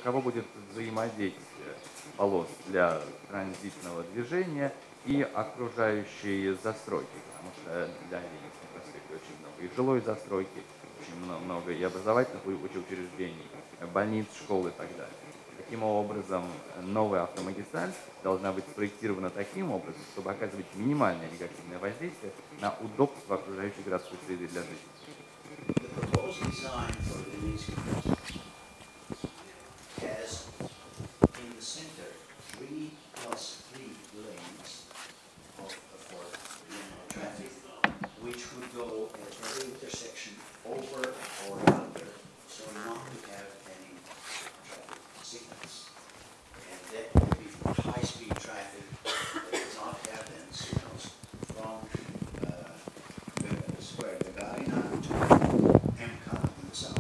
Каково будет взаимодействие полос для транзитного движения и окружающей застройки, потому что для Ленинского проспекта очень много и жилой застройки, очень много и образовательных учреждений, больниц, школ и так далее. Таким образом, новая автомагистраль должна быть спроектирована таким образом, чтобы оказывать минимальное негативное воздействие на удобство окружающей городской среды для жителей. Has in the center 3 plus 3 lanes for traffic, which would go at every intersection over or under, so not to have any traffic signals. And that would be for high-speed traffic that does not have then signals from Square Gagarina to MCAT in the south.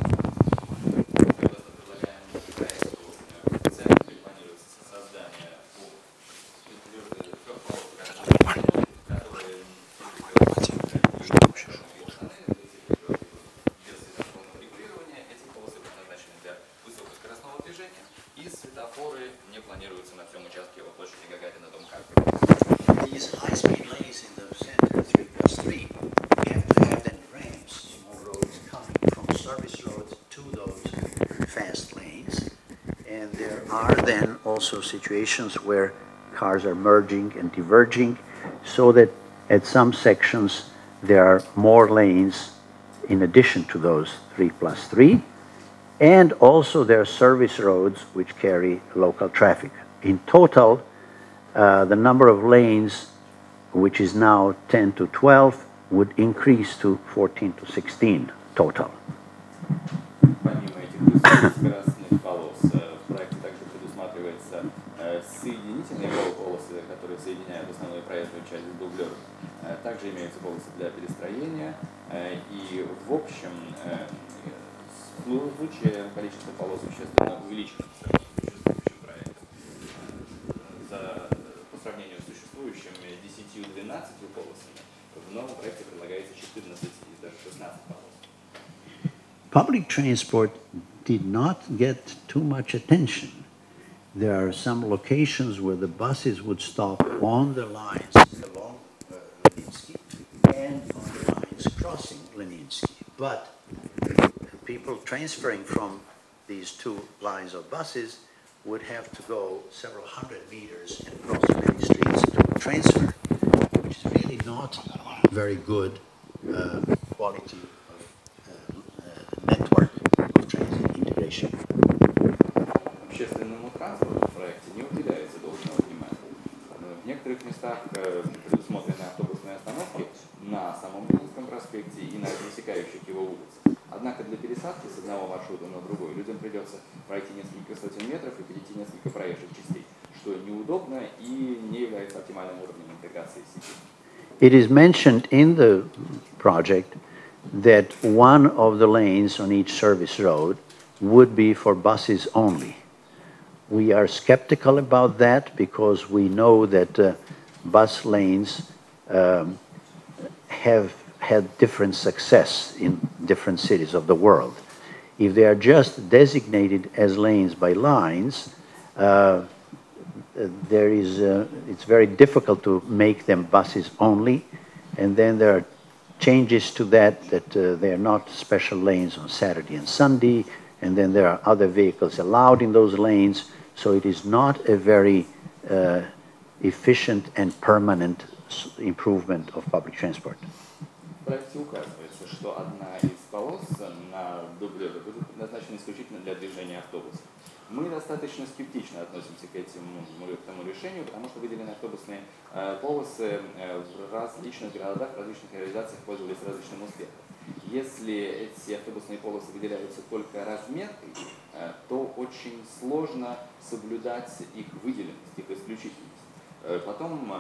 These high-speed lanes in the center, 3 plus 3, we have to have then ramps, small roads coming from service roads to those fast lanes. And there are then also situations where cars are merging and diverging, so that at some sections there are more lanes in addition to those 3 plus 3. And also there are service roads which carry local traffic. In total, the number of lanes, which is now 10 to 12, would increase to 14 to 16 total. Помимо этих скоростных полос, в проекте также предусматривается соединительные полосы, которые соединяют основную проезжую часть с дублером. Также имеются полосы для перестроения, и в общем в случае количество полос существенно увеличится по существующим проектам. По сравнению с существующими 10-12 полосами, в новом проекте предлагается 14 и даже 16 полос. Public transport did not get too much attention. There are some locations where the buses would stop on the lines along Leninsky and on the lines crossing Leninsky. But people transferring from these two lines of buses would have to go several hundred meters and cross many streets to transfer, which is really not very good quality network of transit integration. Общественному транспорту в проекте не уделяется должного внимания. В некоторых местах предусмотрены автобусные остановки на самом Ленинском проспекте и на пересекающих его улицах. Однако для пересадки с одного маршрута на другой людям придется пройти несколько сотен метров и перейти несколько проезжих частей, что неудобно и не является оптимальным уровнем интеграции сети. It is mentioned in the project that one of the lanes on each service road would be for buses only. We are skeptical about that because we know that bus lanes have had different success in different cities of the world. If they are just designated as lanes by lines, it's very difficult to make them buses only, and then there are changes to that they are not special lanes on Saturday and Sunday, and then there are other vehicles allowed in those lanes, so it is not a very efficient and permanent improvement of public transport. В проекте указывается, что одна из полос на дублере будет предназначена исключительно для движения автобусов. Мы достаточно скептично относимся к этому решению, потому что выделенные автобусные полосы в различных городах, в различных реализациях пользовались различным успехом. Если эти автобусные полосы выделяются только разметкой, то очень сложно соблюдать их выделенность, их исключительность. Потом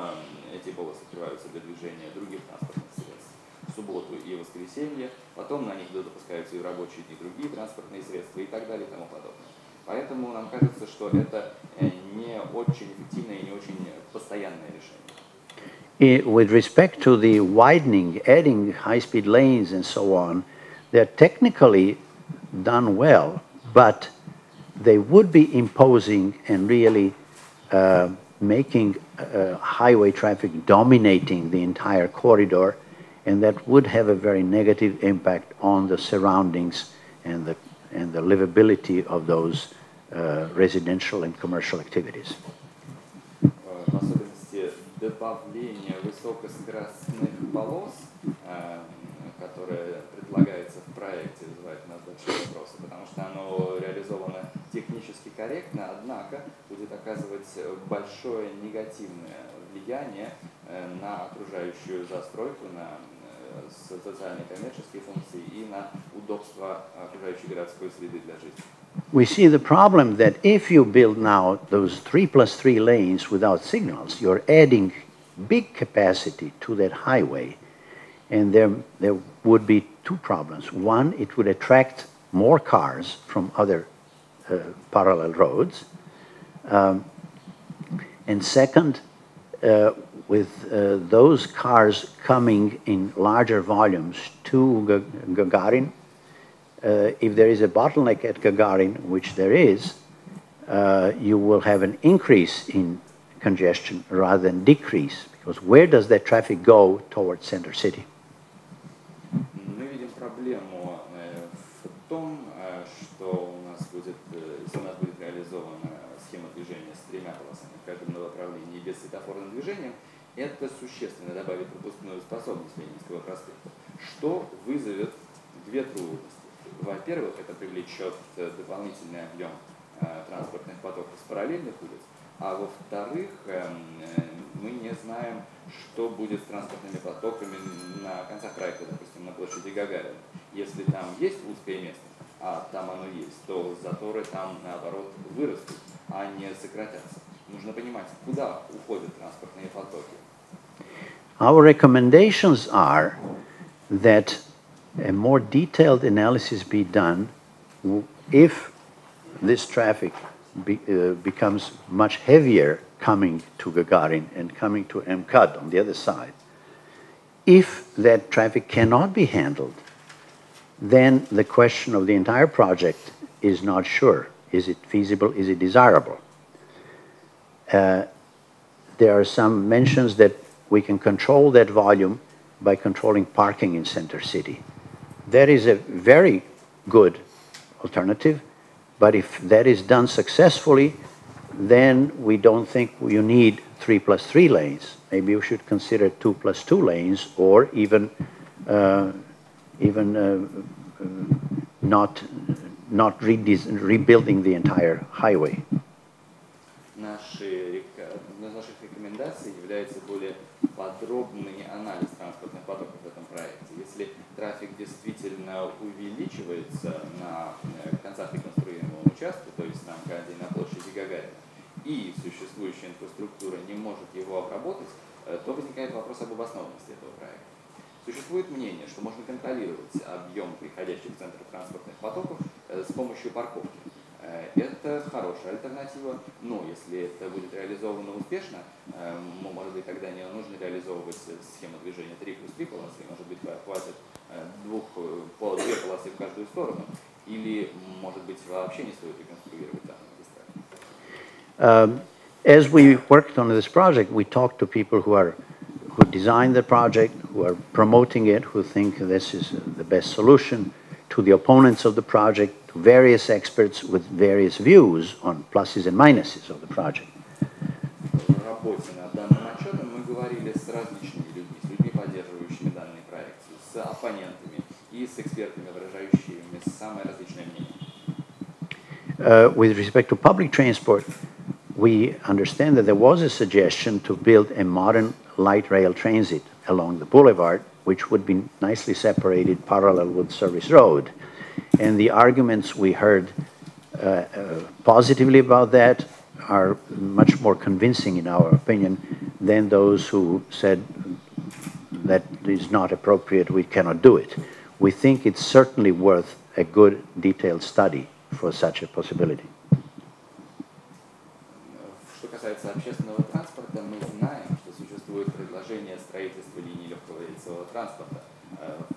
эти полосы открываются для движения других транспортных средств в субботу и воскресенье, потом на них допускаются и в рабочие дни другие транспортные средства и так далее и тому подобное. Поэтому нам кажется, что это не очень эффективное и не очень постоянное решение. With respect to the widening, adding high-speed lanes and so on, they're technically done well, but they would be imposing and really making highway traffic dominating the entire corridor, and that would have a very negative impact on the surroundings and the livability of those residential and commercial activities. В особенности добавление высокоскоростных полос, которое предлагается в проекте, вызывает у нас большие вопросы, потому что оно реализовано технически корректно, однако будет оказывать большое негативное влияние на окружающую застройку, на социально-коммерческие функции и на удобство окружающей городской среды для жизни. We see the problem that if you build now those 3+3 lanes without signals, you're adding big capacity to that highway, and there would be two problems. One, it would attract more cars from other parallel roads, and second, with those cars coming in larger volumes to Gagarin, if there is a bottleneck at Gagarin, which there is, you will have an increase in congestion rather than decrease, because where does that traffic go towards center city? Мы видим проблему в том, что у нас будет, если у нас будет реализована схема движения с тремя полосами в каждом направлении без светофорным движением, это существенно добавит пропускную способность Ленинского проспекта, что вызовет две трудности. Во-первых, это привлечет дополнительный объем транспортных потоков с параллельных улиц, а во-вторых, мы не знаем, что будет с транспортными потоками на концах проекта, допустим, на площади Гагарина. Если там есть узкое место, а там оно есть, то заторы там, наоборот, вырастут, а не сократятся. Нужно понимать, куда уходят транспортные потоки. Our recommendations are that a more detailed analysis be done if this traffic becomes much heavier coming to Gagarin and coming to MCAD on the other side. If that traffic cannot be handled, then the question of the entire project is not sure. Is it feasible? Is it desirable? There are some mentions that we can control that volume by controlling parking in center city. That is a very good alternative, but if that is done successfully, then we don't think you need 3+3 lanes. Maybe we should consider 2+2 lanes, or even not rebuilding the entire highway. Одной из наших рекомендаций является более подробный анализ транспортных потоков в этом проекте. Если трафик действительно увеличивается на концах реконструируемого участка, то есть на МКАДе и на площади Гагарина, и существующая инфраструктура не может его обработать, то возникает вопрос об обоснованности этого проекта. Существует мнение, что можно контролировать объем приходящих в центр транспортных потоков с помощью парковки. Это хорошая альтернатива, но если это будет реализовано успешно, может быть, тогда не нужно реализовывать схему движения 3+3 полосы, может быть, хватит две полосы в каждую сторону, или, может быть, вообще не стоит реконструировать данную магистраль. As we worked on this project, we talked to people who designed the project, who are promoting it, who think this is the best solution, to the opponents of the project, to various experts with various views on pluses and minuses of the project. В работе над данным отчетом мы говорили с различными людьми, с людьми, поддерживающими данный проект, с оппонентами и с экспертами, выражающими самые различные мнения. With respect to public transport, we understand that there was a suggestion to build a modern light rail transit along the boulevard, which would be nicely separated parallel with Service Road. And the arguments we heard positively about that are much more convincing, in our opinion, than those who said that is not appropriate, we cannot do it. We think it's certainly worth a good detailed study for such a possibility. Что касается общественного транспорта, мы знаем, что существует предложение строительства линий легкого рельсового транспорта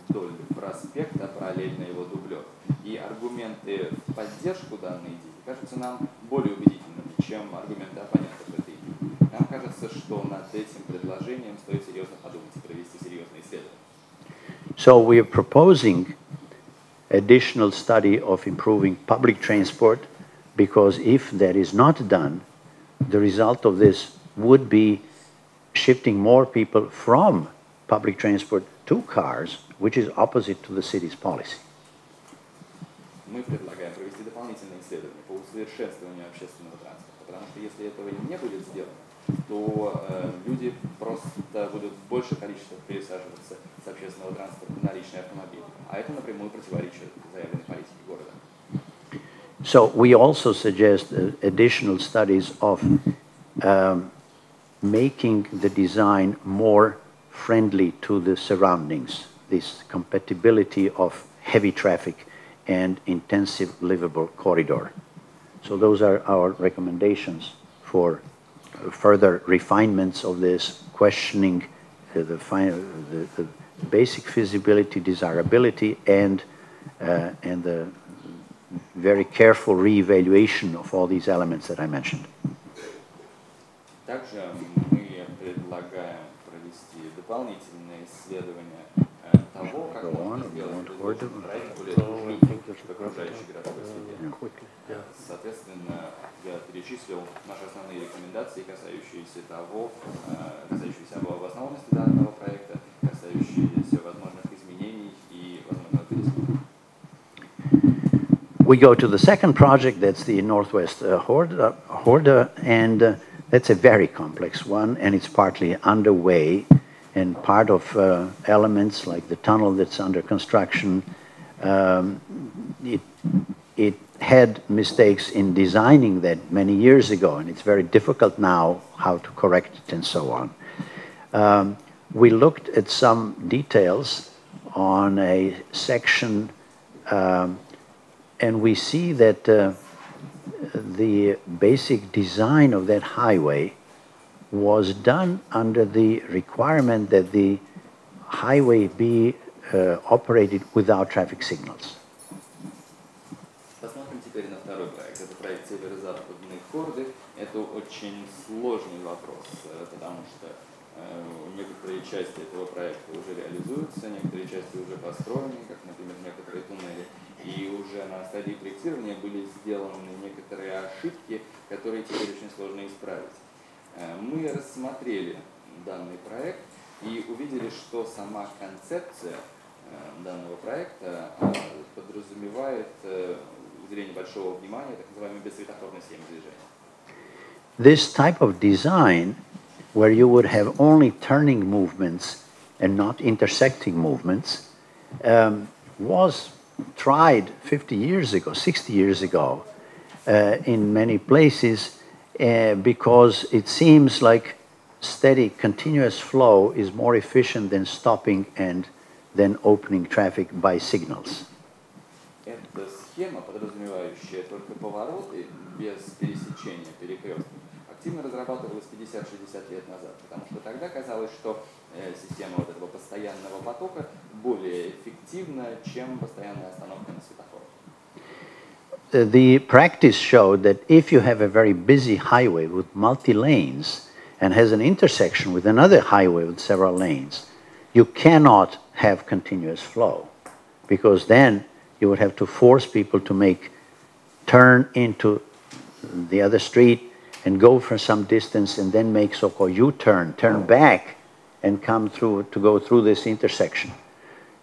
вдоль проспекта, параллельно его дублеру. И аргументы в поддержку данной идеи кажутся нам более убедительными, чем аргументы оппонентов этой идеи. Нам кажется, что над этим предложением стоит серьезно подумать и провести серьезные исследования. So we are proposing additional study of improving public transport, because if that is not done, the result of this would be shifting more people from public transport to cars, which is opposite to the city's policy. Мы предлагаем провести дополнительные исследования по усовершенствованию общественного транспорта, потому что если этого не будет сделано, то люди просто будут в большее количество пересаживаться с общественного транспорта на личный автомобиль, а это напрямую противоречит заявленной политике города. So we also suggest additional studies of making the design more friendly to the surroundings, this compatibility of heavy traffic and intensive livable corridor. So those are our recommendations for further refinements of this, questioning the basic feasibility, desirability, and the very careful re-evaluation of all these elements that I mentioned. Также мы предлагаем провести дополнительные исследования того, как можно сделать предложенный проект более дружелюбным к окружающей городской среде. Соответственно, я перечислил наши основные рекомендации, касающиеся обоснованности данного проекта, касающиеся возможных изменений и возможного пересмотра. We go to the second project, that's the Northwest Horda, and that's a very complex one, and it's partly underway, and part of elements like the tunnel that's under construction, it had mistakes in designing that many years ago, and it's very difficult now how to correct it and so on. We looked at some details on a section, and we see that the basic design of that highway was done under the requirement that the highway be operated without traffic signals. Посмотрим теперь на второй проект. Это проект северо-западной Хорды. Это очень сложный вопрос, потому что некоторые части этого проекта уже реализуются, некоторые части уже построены, как, например, некоторые туннели. И уже на стадии проектирования были сделаны некоторые ошибки, которые теперь очень сложно исправить. Мы рассмотрели данный проект и увидели, что сама концепция данного проекта подразумевает уделение большого внимания так называемой бессветофорной схеме движения. This type of design, where you would have only turning movements and not intersecting movements, was tried 50 years ago, 60 years ago, in many places, because it seems like steady, continuous flow is more efficient than stopping and then opening traffic by signals. Это схема, подразумевающая только повороты без пересечения перекрестков, активно разрабатывалась 50-60 лет назад, потому что тогда казалось, что система вот этого постоянного потока более эффективна, чем постоянная остановка на светофорах. The practice showed that if you have a very busy highway with multi-lanes and has an intersection with another highway with several lanes, you cannot have continuous flow, because then you would have to force people to turn into the other street and go for some distance and then make so-called U-turn, turn back and come through to go through this intersection.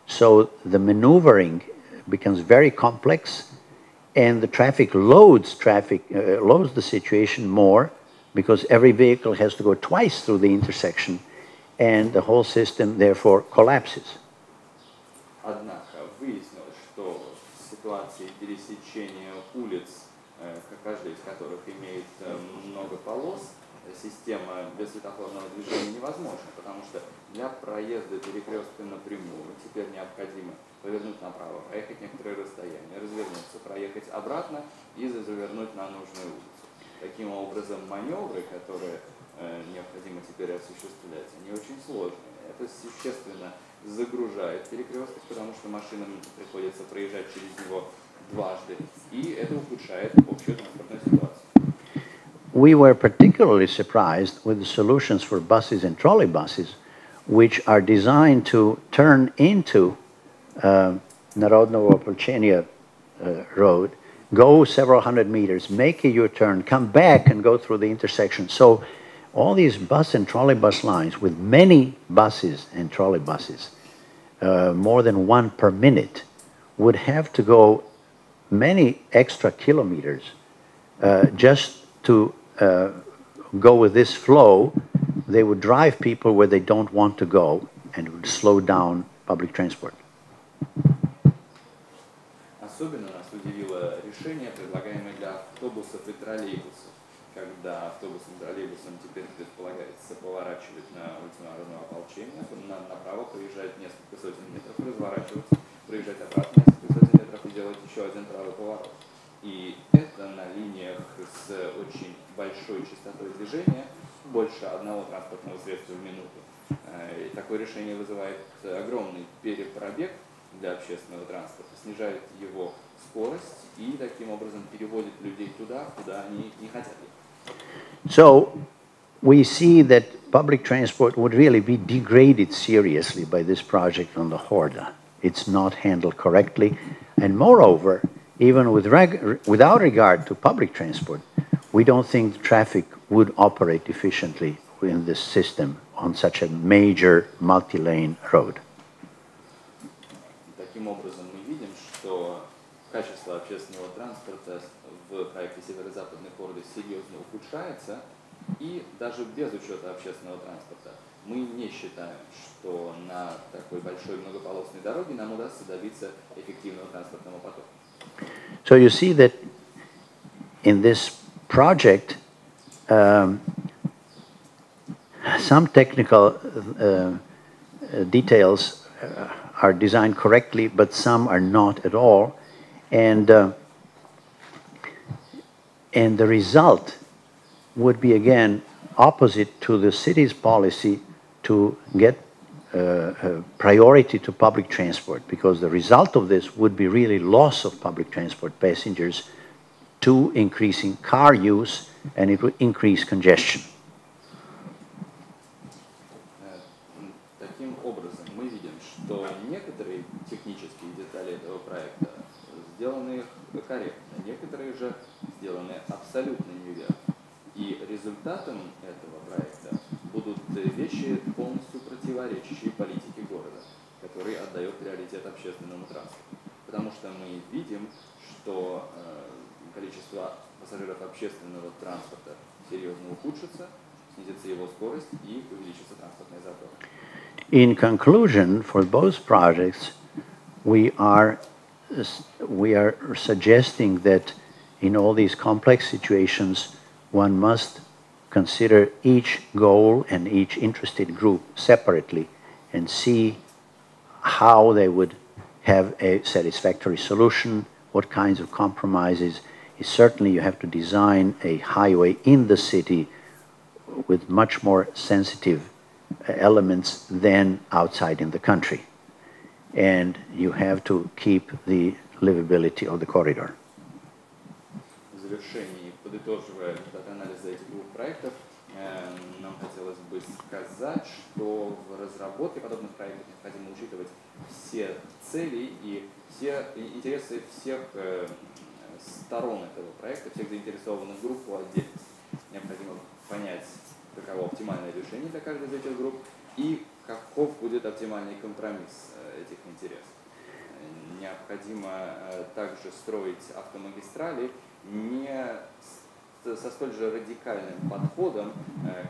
So the maneuvering becomes very complex, and the traffic loads the situation more, because every vehicle has to go twice through the intersection, and the whole system therefore collapses. Однако выяснилось, что в ситуации пересечения улиц, каждая из которых имеет много полос, система бессветофорного движения невозможна, потому что для проезда перекрестка напрямую теперь необходимо повернуть направо, проехать некоторое расстояние, развернуться, проехать обратно и завернуть на нужную улицу. Таким образом, маневры, которые необходимо теперь осуществлять, они очень сложные. Это существенно загружает перекресток, потому что машинам приходится проезжать через него дважды, и это ухудшает общую транспортную ситуацию. We were particularly surprised with the solutions for buses and trolleybuses, which are designed to turn into Narodnovo road, go several hundred meters, make a U-turn, come back and go through the intersection. So all these bus and trolleybus lines with many buses and trolleybuses, more than one per minute, would have to go many extra kilometers just to go with this flow. They would drive people where they don't want to go and it would slow down public transport. Особенно нас удивило решение, предлагаемое для автобусов и троллейбусов, когда автобусам и троллейбусам теперь предполагается поворачивать на улицу Народного ополчения, направо проезжать несколько сотен метров, разворачиваться, проезжать обратно несколько сотен метров и делать еще один правый поворот. И это на линиях с очень большой частотой движения, больше одного транспортного средства в минуту. И такое решение вызывает огромный перепробег для общественного транспорта, снижает его скорость и таким образом переводит людей туда, куда они не хотят ехать. So we see that public transport would really be degraded seriously by this project on the Horda. It's not handled correctly, and moreover, even without regard to public transport, we don't think traffic would operate efficiently in this system on such a major multi-lane road. Таким образом, мы видим, что качество общественного транспорта в проекте северо-западной Хорды серьезно ухудшается, и даже без учета общественного транспорта мы не считаем, что на такой большой многополосной дороге нам удастся добиться эффективного транспортного потока. So you see that in this project, some technical details are designed correctly, but some are not at all. And the result would be, again, opposite to the city's policy to get priority to public transport, because the result of this would be really loss of public transport passengers to increasing car use, and it would increase congestion. Таким образом, мы видим, что некоторые технические детали этого проекта сделаны корректно, некоторые же сделаны абсолютно неверно. И результатом этого проекта будут вещи, полностью противоречащие политике города, который отдает приоритет общественному транспорту. Потому что мы видим, что количество пассажиров общественного транспорта серьезно ухудшится, снизится его скорость и увеличится транспортный затор. In conclusion, for both projects, we are suggesting that in all these complex situations, one must consider each goal and each interested group separately and see how they would have a satisfactory solution, what kinds of compromises. Certainly you have to design a highway in the city with much more sensitive elements than outside in the country. And you have to keep the livability of the corridor. В завершении, подытоживая результаты анализа этих двух проектов, нам хотелось бы сказать, что в разработке подобных проектов необходимо учитывать все цели и все интересы всех сторон этого проекта, всех заинтересованных групп по отдельности. Необходимо понять, каково оптимальное решение для каждой из этих групп и каков будет оптимальный компромисс этих интересов. Необходимо также строить автомагистрали не со столь же радикальным подходом,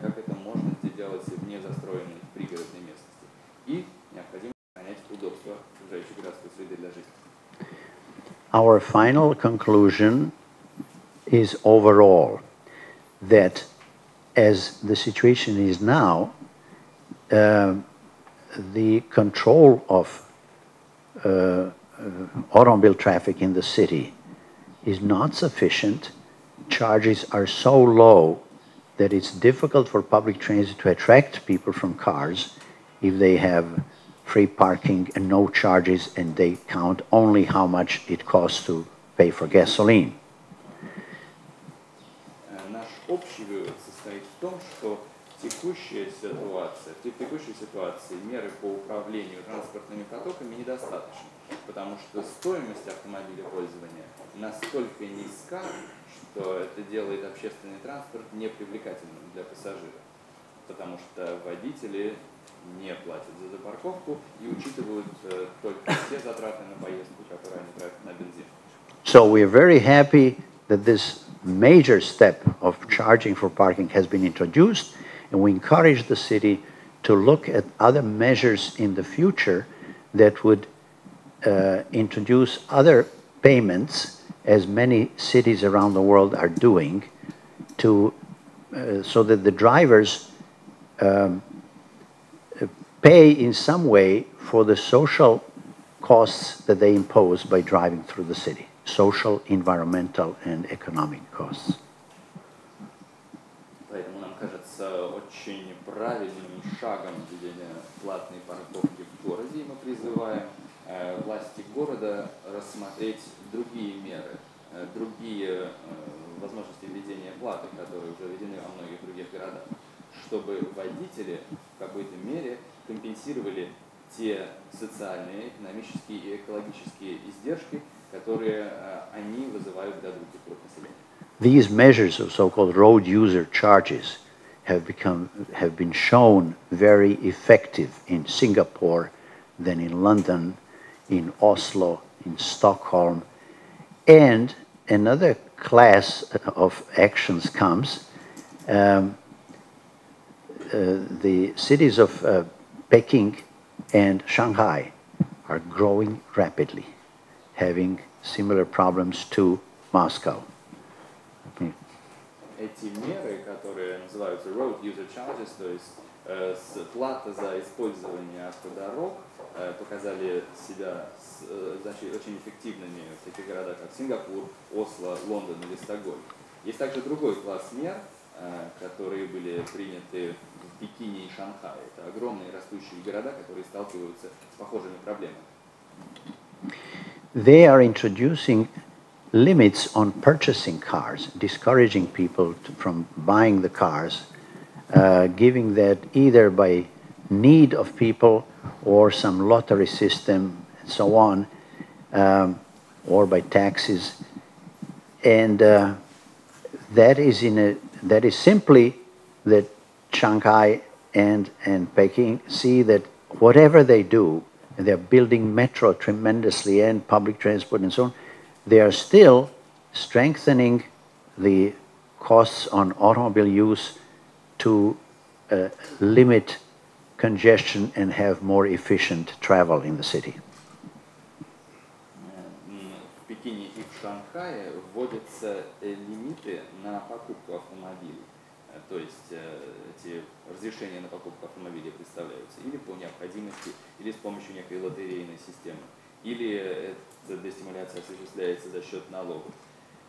как это можно сделать в незастроенной пригородной местности. И необходимо сохранять удобство окружающей городской среды для жизни. Our final conclusion is overall that as the situation is now, the control of automobile traffic in the city is not sufficient. Charges are so low that it's difficult for public transit to attract people from cars if they have free parking and no charges and they count only how much it costs to pay for gasoline. Наш общий вывод состоит в том, что в текущей ситуации меры по управлению транспортными потоками недостаточны, потому что стоимость автомобиля пользования настолько низка, что это делает общественный транспорт непривлекательным для пассажиров, потому что водители не платят за парковку и учитывают только те затраты на поездку, которые они тратят на бензин. So we are very happy that this major step of charging for parking has been introduced, and we encourage the city to look at other measures in the future that would introduce other payments, as many cities around the world are doing, to, so that the drivers pay in some way for the social costs that they impose by driving through the city. Social, environmental, and economic costs. Поэтому нам кажется очень правильным шагом введения платной парковки в городе, и мы призываем власти города рассмотреть другие меры, другие возможности введения платы, которые уже введены во многих других городах, чтобы водители в какой-то мере компенсировали те социальные, экономические и экологические издержки, которые они вызывают для других групп населения. These measures of so-called road user charges have been shown very effective in Singapore, then in London, in Oslo, in Stockholm, and another class of actions comes. The cities of Peking and Shanghai are growing rapidly, having similar problems to Moscow. Эти меры, которые называются road user charges, то есть плата за использование автодорог, показали себя очень эффективными в таких городах, как Сингапур, Осло, Лондон или Стокгольм. Есть также другой класс мер, которые были приняты в Пекине и Шанхае. Это огромные растущие города, которые сталкиваются с похожими проблемами. They are introducing limits on purchasing cars, discouraging people from buying the cars, giving that either by need of people or some lottery system and so on, or by taxes. And that is simply that Shanghai and Peking see that whatever they do, and they're building metro tremendously and public transport and so on, they are still strengthening the costs on automobile use to limit congestion and have more efficient travel in the city. В Пекине и в Шанхае вводятся лимиты на покупку автомобилей. То есть эти разрешения на покупку автомобилей представляются или по необходимости, или с помощью некой лотерейной системы, или эта дестимуляция осуществляется за счет налогов.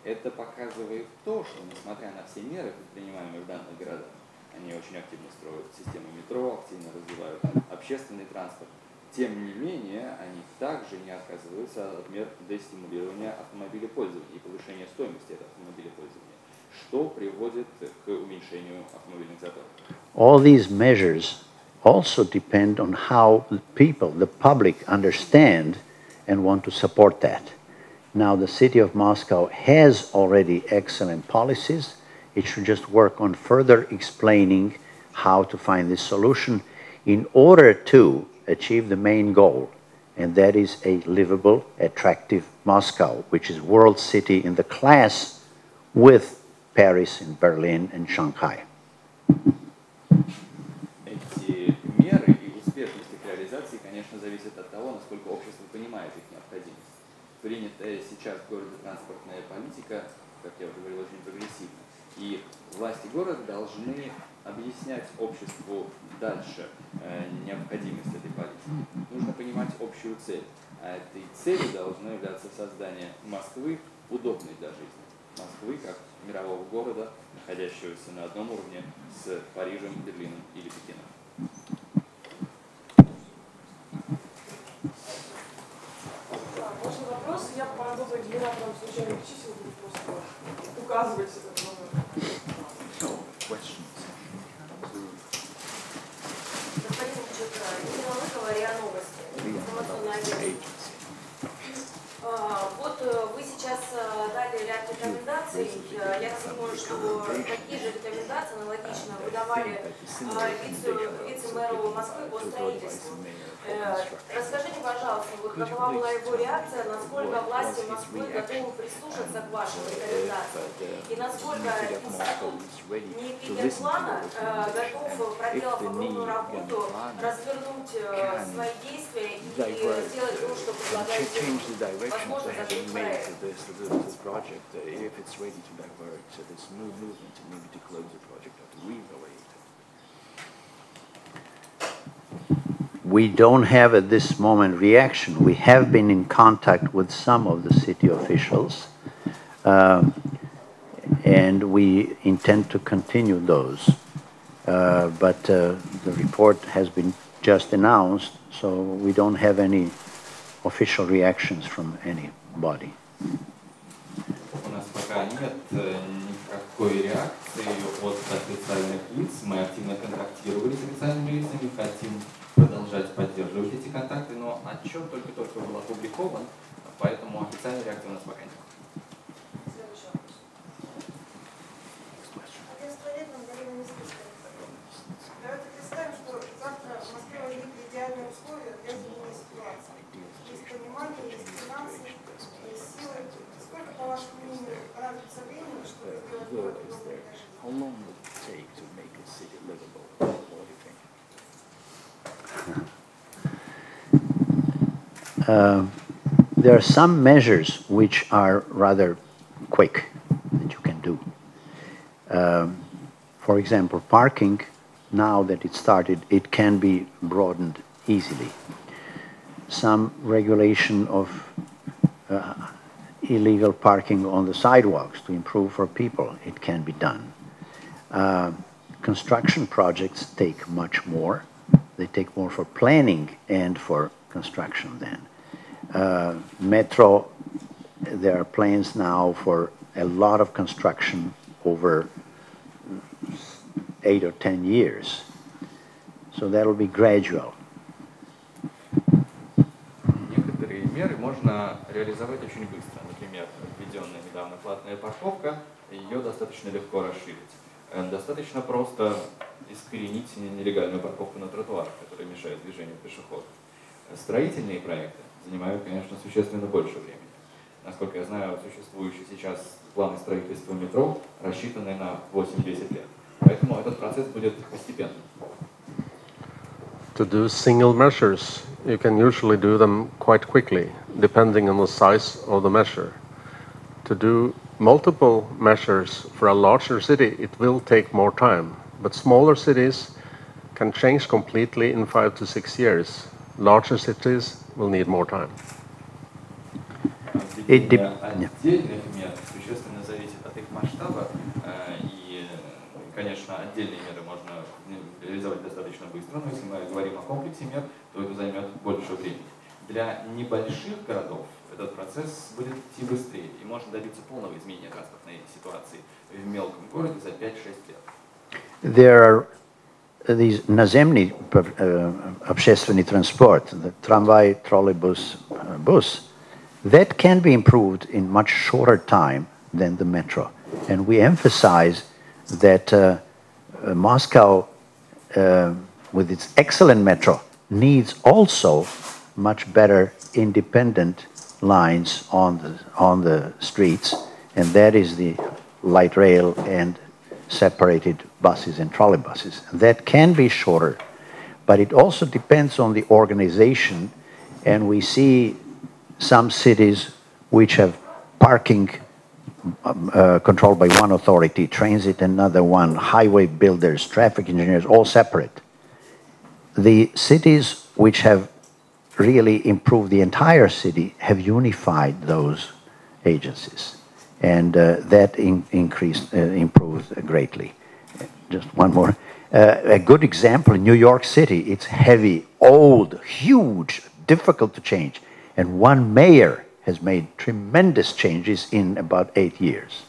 Это показывает то, что несмотря на все меры, предпринимаемые в данных городах, они очень активно строят систему метро, активно развивают общественный транспорт, тем не менее они также не отказываются от мер дестимулирования автомобилепользования и повышения стоимости этого автомобилепользования, что приводит к уменьшению автомобильных заторов. All these measures also depend on how the people, the public, understand and want to support that. Now the city of Moscow has already excellent policies. It should just work on further explaining how to find this solution in order to achieve the main goal, and that is a livable, attractive Moscow, which is world city in the class with Paris and Berlin and Shanghai. Эти меры и успешность их реализации, конечно, зависят от того, насколько общество понимает их необходимость. Принятая сейчас в городе транспортная политика, как я уже говорил, очень прогрессивна. И власти города должны объяснять обществу дальше необходимость этой политики. Нужно понимать общую цель. А этой целью должно являться создание Москвы, удобной для жизни. Москвы как мирового города, находящегося на одном уровне с Парижем, Берлином или Пекином. Можно вопрос? Я по поводу генераторам случайно Вот вы сейчас дали ряд рекомендаций. Я так думаю, что такие же рекомендации аналогично вы давали вице-мэру Москвы по строительству. Расскажите, пожалуйста, вот какова была его реакция, насколько власти Москвы готовы прислушаться к вашим рекомендациям, и насколько институт Питерплана готов, проделав огромную работу, развернуть свои действия и сделать то, что предлагаете, возможно, закрыть проект. We don't have at this moment reaction. We have been in contact with some of the city officials, and we intend to continue those. But the report has been just announced, so we don't have any official reactions from anybody. У нас пока нет никакой реакции от официальных лиц. Мы активно контактировали с официальными лицами, хотим продолжать поддерживать эти контакты, но отчет только-только был опубликован, поэтому официальной реакции у нас пока нет. Давайте представим, что завтра в Москве возникли идеальные условия для изменения ситуации. Есть понимание, есть финансы, есть силы. Сколько, по вашему мнению, понадобится времени, чтобы сделать город удобным для жизни? There are some measures which are rather quick that you can do. For example, parking, now that it started, it can be broadened easily. Some regulation of illegal parking on the sidewalks to improve for people, it can be done. Construction projects take much more. They take more for planning and for construction then. Metro, there are plans now for a lot of construction over 8 or 10 years. So that'll be gradual. Некоторые меры можно реализовать очень быстро. Например, введенная недавно платная парковка, ее достаточно легко расширить. Достаточно просто искоренить нелегальную парковку на тротуарах, которая мешает движению пешеходов. Строительные проекты занимают, конечно, существенно больше времени. Насколько я знаю, существующие сейчас планы строительства метро рассчитаны на 8-10 лет. Поэтому этот процесс будет постепенным. To do single measures, you can usually do them quite quickly, depending on the size of the measure. To do multiple measures for a larger city, it will take more time. But smaller cities can change completely in 5 to 6 years. Larger cities will need more time. Отдельных мер существенно зависит от их масштаба, и, конечно, отдельные меры можно реализовать достаточно быстро, но если мы говорим о комплексе мер, то это займет больше времени. Для небольших городов этот процесс будет идти быстрее, и можно добиться полного изменения транспортной ситуации в мелком городе за 5-6 лет. There are these наземный общественный transport, the tramway, trolleybus, bus, that can be improved in much shorter time than the metro. And we emphasize that Moscow, with its excellent metro, needs also much better independent lines on the streets, and that is the light rail and separated buses and trolleybuses. That can be shorter, but it also depends on the organization, and we see some cities which have parking controlled by one authority, transit another one, highway builders, traffic engineers, all separate. The cities which have really improved the entire city have unified those agencies, and that improved greatly. Just one more. A good example in New York City, it's heavy, old, huge, difficult to change. And one mayor has made tremendous changes in about 8 years.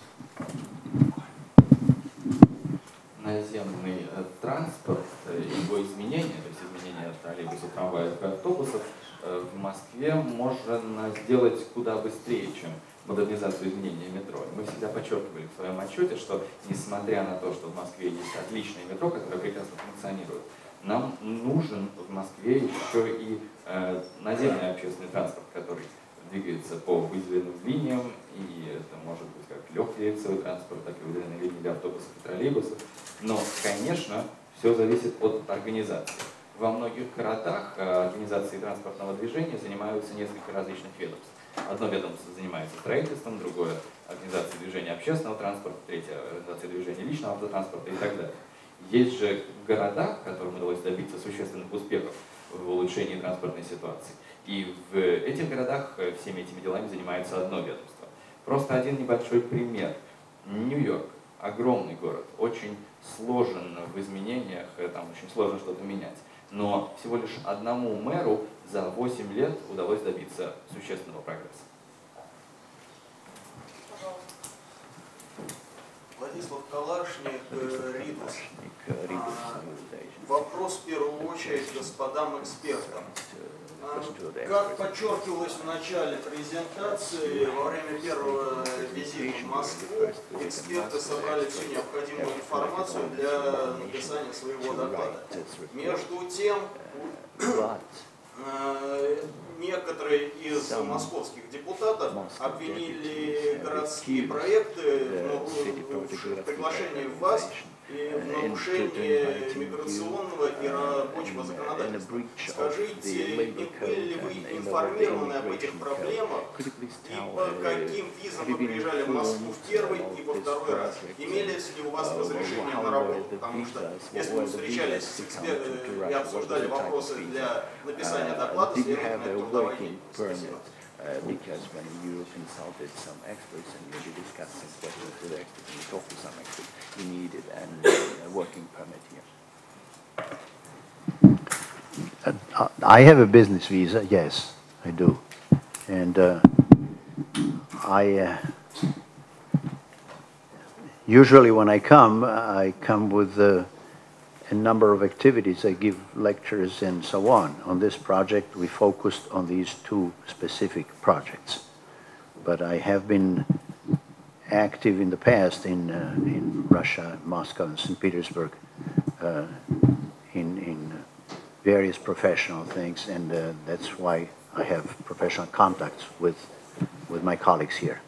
Наземный транспорт, его изменения, то есть изменения троллейбусов, трамваев и автобусов в Москве можно сделать куда быстрее, чем модернизацию изменения метро. Мы всегда подчеркивали в своем отчете, что несмотря на то, что в Москве есть отличное метро, которое прекрасно функционирует, нам нужен в Москве еще и наземный общественный транспорт, который двигается по выделенным линиям, и это может быть как легкий рельсовый транспорт, так и выделенные линии для автобусов и троллейбусов. Но, конечно, все зависит от организации. Во многих городах организацией транспортного движения занимаются несколько различных ведомств. Одно ведомство занимается строительством, другое – организацией движения общественного транспорта, третье – организацией движения личного автотранспорта и так далее. Есть же города, которым удалось добиться существенных успехов в улучшении транспортной ситуации. И в этих городах всеми этими делами занимается одно ведомство. Просто один небольшой пример. Нью-Йорк – огромный город, очень сложен в изменениях, там очень сложно что-то менять. Но всего лишь одному мэру за 8 лет удалось добиться существенного прогресса. Владислав Калашник, Ридус. Вопрос в первую очередь господам экспертам. Как подчеркивалось в начале презентации, во время первого визита в Москву эксперты собрали всю необходимую информацию для написания своего доклада. Между тем, некооторые из московских депутатов обвинили городские проекты в приглашении вас и в нарушении миграционного и рабочего законодательства. Скажите, не были ли вы информированы об этих проблемах и по каким визам вы приезжали в Москву в первый и во второй раз? Имелись ли у вас разрешения на работу? Потому что если вы встречались с экспертами и обсуждали вопросы для написания доклада, следовательно, это трудовой день. Спасибо. Because when you consulted some experts and you discussed some questions with experts and you talked to some experts, you needed a working permit here. I have a business visa, yes, I do. And usually when I come with a number of activities. I give lectures and so on. On this project, we focused on these two specific projects. But I have been active in the past in Russia, Moscow, and St. Petersburg, in various professional things, and that's why I have professional contacts with my colleagues here.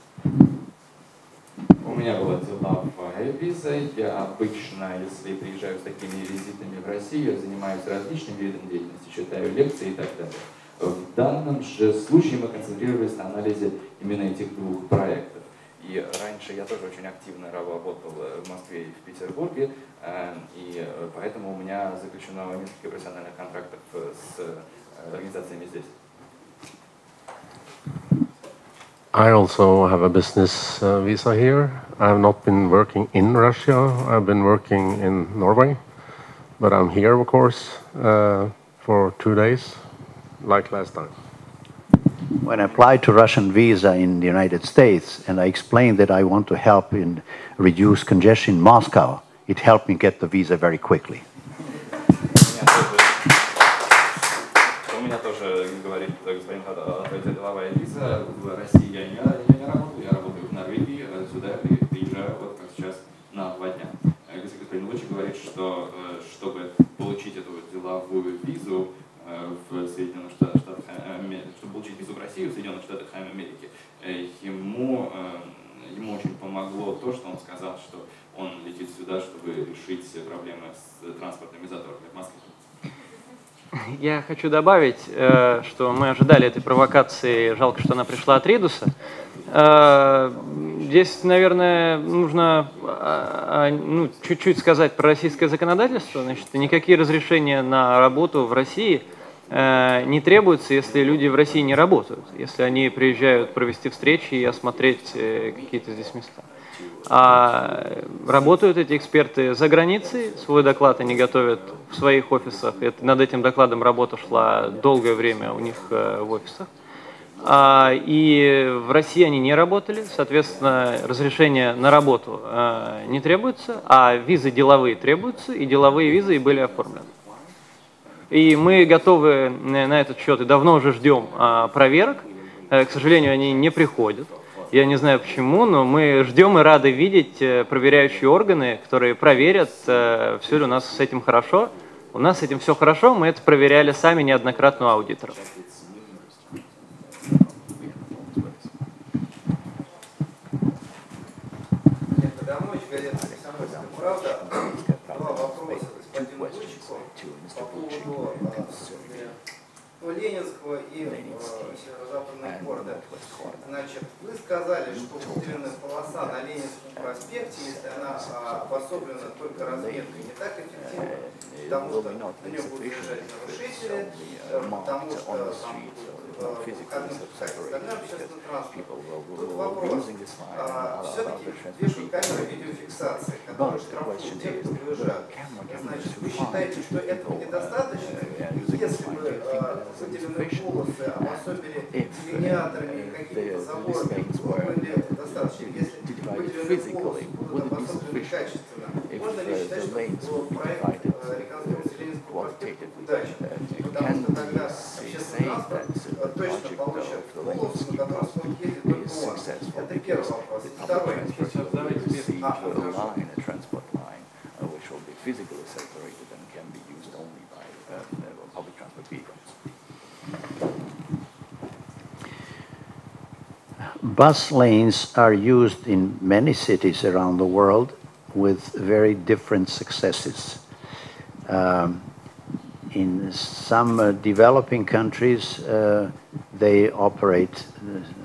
У меня была дела в визе. Я обычно, если приезжаю с такими визитами в Россию, я занимаюсь различными видами деятельности, читаю лекции и так далее. В данном же случае мы концентрировались на анализе именно этих двух проектов. И раньше я тоже очень активно работал в Москве и в Петербурге, и поэтому у меня заключено несколько профессиональных контрактов с организациями здесь. I also have a business visa here. I have not been working in Russia. I've been working in Norway, but I'm here, of course, for 2 days, like last time. When I applied to Russian visa in the United States, and I explained that I want to help in reduce congestion in Moscow, it helped me get the visa very quickly. У меня тоже, говорит господин Hotvay, деловая виза. В России я не работаю, я работаю в Норвегии, сюда я приезжаю вот как сейчас на 2 дня. Если господин Vuchek говорит, что чтобы получить эту деловую визу в Соединенных Штатах Америки, чтобы получить визу в Россию в Соединенных Штатах Америки, ему очень помогло то, что он сказал, что он летит сюда, чтобы решить проблемы с транспортными заторами в Москве. Я хочу добавить, что мы ожидали этой провокации, жалко, что она пришла от Ридуса. Здесь, наверное, нужно чуть-чуть сказать про российское законодательство. Значит, никакие разрешения на работу в России не требуются, если люди в России не работают, если они приезжают провести встречи и осмотреть какие-то здесь места. А работают эти эксперты за границей, свой доклад они готовят в своих офисах. Над этим докладом работа шла долгое время у них в офисах. и в России они не работали, соответственно, разрешение на работу не требуется, а визы деловые требуются, и деловые визы и были оформлены. И мы готовы на этот счет и давно уже ждем проверок. К сожалению, они не приходят. Я не знаю почему, но мы ждем и рады видеть проверяющие органы, которые проверят, все ли у нас с этим хорошо. У нас с этим все хорошо, мы это проверяли сами неоднократно у аудиторов. Правда, два вопроса господину Vuchek'у по поводу Ленинского и северо-западного города. Значит, вы сказали, что выделенная полоса на Ленинском проспекте, если она обособлена только разметкой, не так эффективна, потому что на нее будут заезжать нарушители, потому что там остальной общественный транспорт. Тут вопрос. Все-таки вешают камеры видеофиксации, которые штрафуют тех, кто приезжают. Значит, вы считаете, что этого недостаточно? Если бы выделенные полосы обособили линеаторами и какими-то заборами, было ли достаточно? Если выделенные полосы будут обособлены качественно, можно ли считать, что проект реконструкции Ленинского проспекта удачен? Потому что тогда общественный транспорт точно получит полосу, на которой сможет ездить только он. Это первый вопрос. Второй. Bus lanes are used in many cities around the world with very different successes. In some developing countries, they operate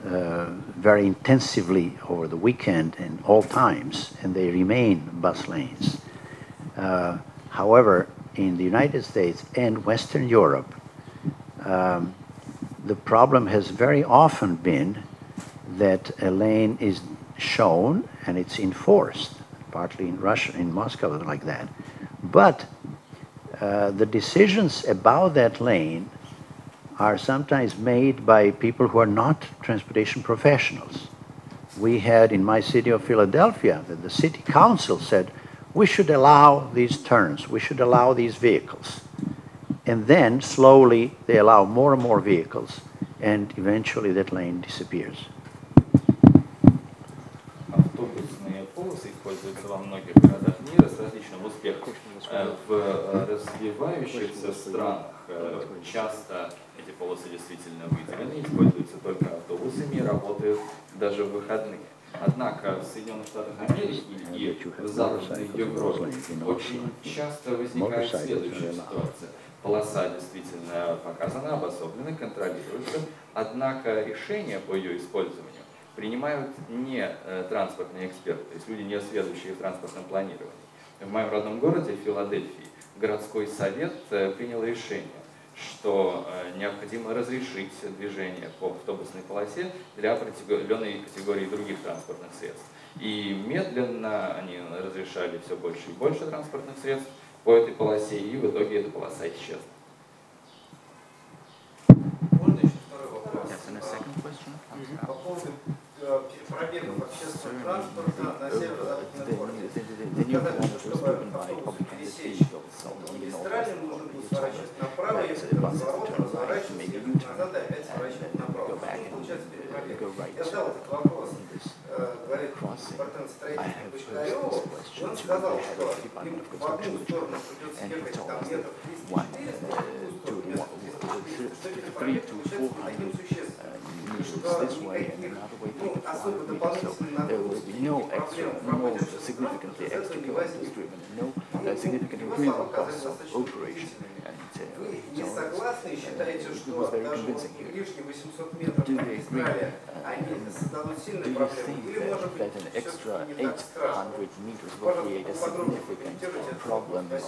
very intensively over the weekend and all times, and they remain bus lanes. However, in the United States and Western Europe, the problem has very often been that a lane is shown and it's enforced, partly in Russia, in Moscow, like that. But the decisions about that lane are sometimes made by people who are not transportation professionals. We had in my city of Philadelphia that the city council said, we should allow these turns, we should allow these vehicles. And then slowly they allow more and more vehicles, and eventually that lane disappears. Автобусные полосы используются во многих городах мира с различным успехом. В развивающихся странах часто эти полосы действительно выделены, используются только автобусами и работают даже в выходные. Однако в Соединенных Штатах Америки и в Западной Европе очень часто возникает следующая ситуация. Полоса действительно показана, обособлена, контролируется, однако решения по ее использованию принимают не транспортные эксперты, то есть люди, не сведущие в транспортном планировании. В моем родном городе, Филадельфии, городской совет принял решение, что необходимо разрешить движение по автобусной полосе для определенной категории других транспортных средств. И медленно они разрешали все больше и больше транспортных средств по этой полосе, и в итоге эта полоса исчезла. Можно еще второй вопрос? По поводу пробегов общественного транспорта на северо-западном городе. Сказали, что чтобы автобус пересечь магистрали, нужно будет сворачивать направо, если это разворот, разворачивать, ехать назад и опять сворачивать направо. Получается перепробег. Я задал этот вопрос, говорит департамент строительства Бочкареву, и он сказал, что им в одну сторону придется ехать там метров 300-400, в другую сторону метров 300-400, что перепробег получается таким существенным. This way and another way to so there will be no significantly extra kilometers driven, no significant increase in costs of operation. Вы не согласны и считаете, что даже лишние 800 метров магистрали, они создадут сильные проблемы? Или, может быть, that an extra 800 meters will create a significant problem of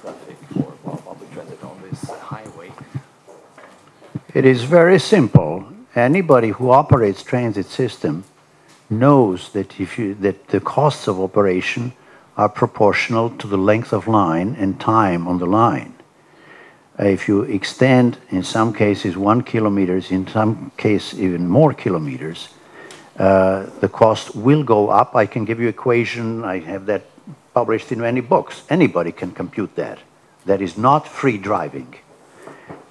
traffic for public transit on this highway? It is very simple. Anybody who operates transit system knows that that the costs of operation are proportional to the length of line and time on the line. if you extend, in some cases, 1 kilometer, in some cases even more kilometers, the cost will go up. I can give you equation. I have that published in many books. Anybody can compute that. That is not free driving.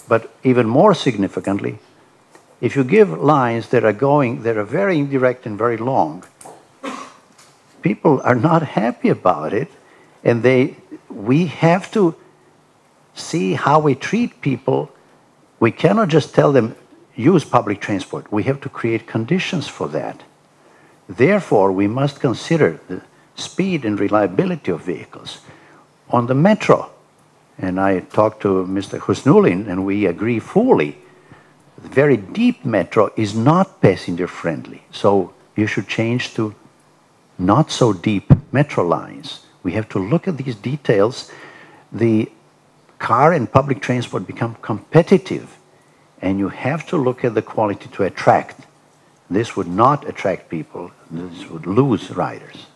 But even more significantly, if you give lines that are very indirect and very long, people are not happy about it, and we have to see how we treat people. We cannot just tell them, use public transport. We have to create conditions for that. Therefore, we must consider the speed and reliability of vehicles. On the metro, and I talked to Mr. Husnulin, and we agree fully, the very deep metro is not passenger friendly. So you should change to not so deep metro lines. We have to look at these details. The car and public transport become competitive, and you have to look at the quality to attract. This would not attract people. This would lose riders.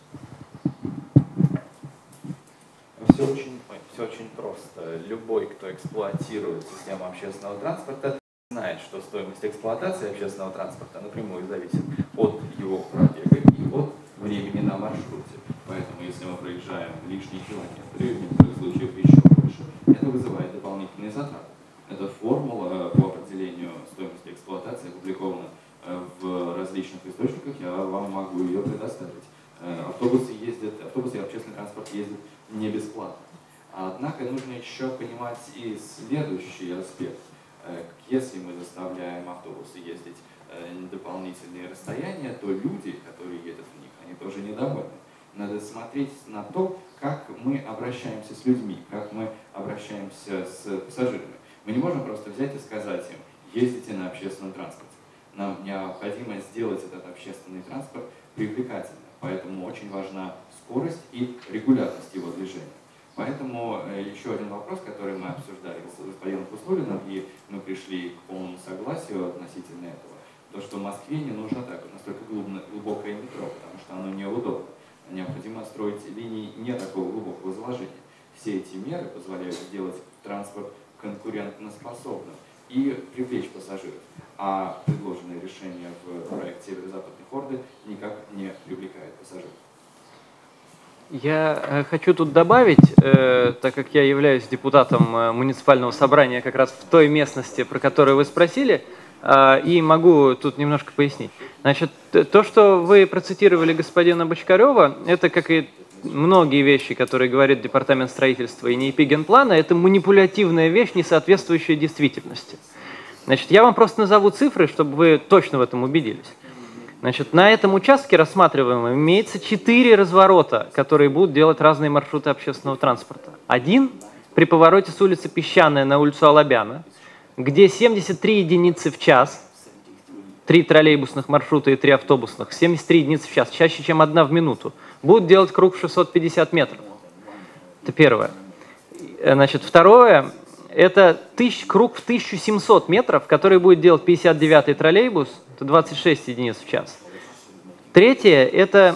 Все очень просто. Любой, кто эксплуатирует систему общественного транспорта, знает, что стоимость эксплуатации общественного транспорта напрямую зависит от его пробега и от времени на маршруте. Поэтому, если мы проезжаем лишние километры, в некоторых случаях еще больше, это вызывает дополнительные затраты. Эта формула по определению стоимости эксплуатации опубликована в различных источниках, я вам могу ее предоставить. Автобусы и общественный транспорт ездят не бесплатно. Однако нужно еще понимать и следующий аспект. Если мы заставляем автобусы ездить дополнительные расстояния, то люди, которые едут в них, они тоже недовольны. Надо смотреть на то, как мы обращаемся с людьми, как мы обращаемся с пассажирами. Мы не можем просто взять и сказать им, ездите на общественном транспорте. Нам необходимо сделать этот общественный транспорт привлекательным. Поэтому очень важна скорость и регулярность его движения. Поэтому еще один вопрос, который мы обсуждали с господином Хуснулиным, и мы пришли к полному согласию относительно этого, то, что в Москве не нужно настолько глубокое метро, потому что оно неудобно. Необходимо строить линии не такого глубокого заложения. Все эти меры позволяют сделать транспорт конкурентоспособным и привлечь пассажиров. А предложенные решения в проекте Северо-Западной Хорды никак не привлекают пассажиров. Я хочу тут добавить, так как я являюсь депутатом муниципального собрания как раз в той местности, про которую вы спросили, и могу тут немножко пояснить. Значит, то, что вы процитировали господина Бочкарева, это, как и многие вещи, которые говорит Департамент строительства и НИИП Генплана, это манипулятивная вещь, не соответствующая действительности. Значит, я вам просто назову цифры, чтобы вы точно в этом убедились. Значит, на этом участке рассматриваемом имеется 4 разворота, которые будут делать разные маршруты общественного транспорта. Один при повороте с улицы Песчаная на улицу Алабяна, где 73 единицы в час, 3 троллейбусных маршрута и 3 автобусных, 73 единицы в час, чаще, чем 1 в минуту, будут делать круг в 650 метров. Это первое. Значит, второе, это круг в 1700 метров, который будет делать 59-й троллейбус, это 26 единиц в час. Третье, это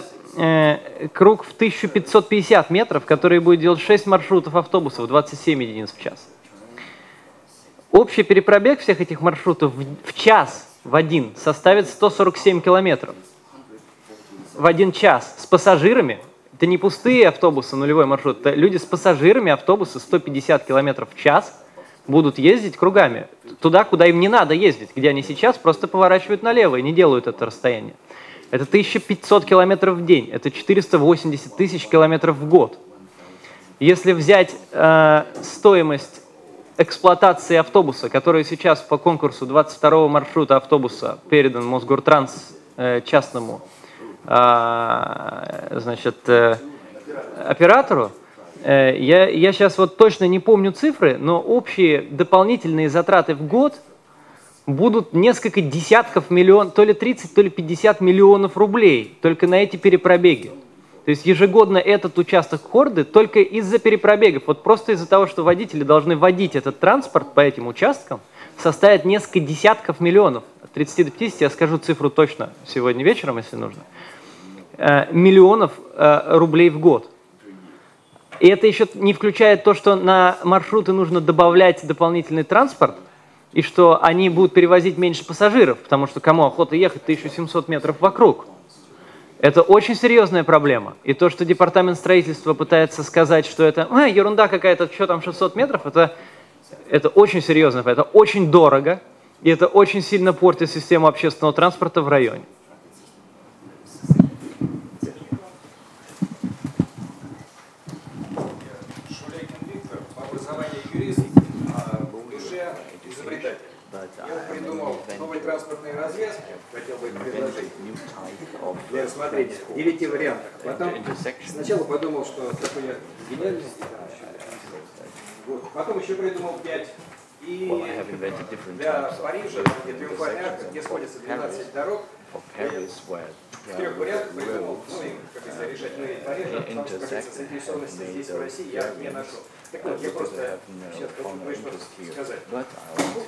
круг в 1550 метров, который будет делать 6 маршрутов автобусов, 27 единиц в час. Общий перепробег всех этих маршрутов в час, в один, составит 147 километров. В 1 час с пассажирами, это не пустые автобусы, нулевой маршрут, это люди с пассажирами, автобусы 150 километров в час будут ездить кругами, туда, куда им не надо ездить, где они сейчас просто поворачивают налево и не делают это расстояние. Это 1500 километров в день, это 480 тысяч километров в год. Если взять стоимость эксплуатации автобуса, который сейчас по конкурсу 22-го маршрута автобуса передан Мосгортранс частному оператору, я сейчас вот точно не помню цифры, но общие дополнительные затраты в год будут несколько десятков миллионов, то ли 30, то ли 50 миллионов рублей только на эти перепробеги. То есть ежегодно этот участок Хорды только из-за перепробегов, вот просто из-за того, что водители должны водить этот транспорт по этим участкам, составит несколько десятков миллионов. От 30 до 50, я скажу цифру точно сегодня вечером, если нужно, миллионов рублей в год. И это еще не включает то, что на маршруты нужно добавлять дополнительный транспорт, и что они будут перевозить меньше пассажиров, потому что кому охота ехать 1700 метров вокруг. Это очень серьезная проблема. И то, что департамент строительства пытается сказать, что это ерунда какая-то, что там 600 метров, это очень серьезно, это очень дорого, и это очень сильно портит систему общественного транспорта в районе. Я придумал новые транспортные развязки, хотел бы их предложить для рассмотрения в 9 вариантах. Потом сначала подумал, что такой я гениальный, вот. Потом еще придумал 5. И для Парижа, где Триумфальная арка, где сходятся 12 дорог, в 3 порядках придумал, ну и, как если решать мы Парижа, потому что, как заинтересованности здесь, в России, я не нашел. Так вот, я просто сейчас хочу кое-что сказать.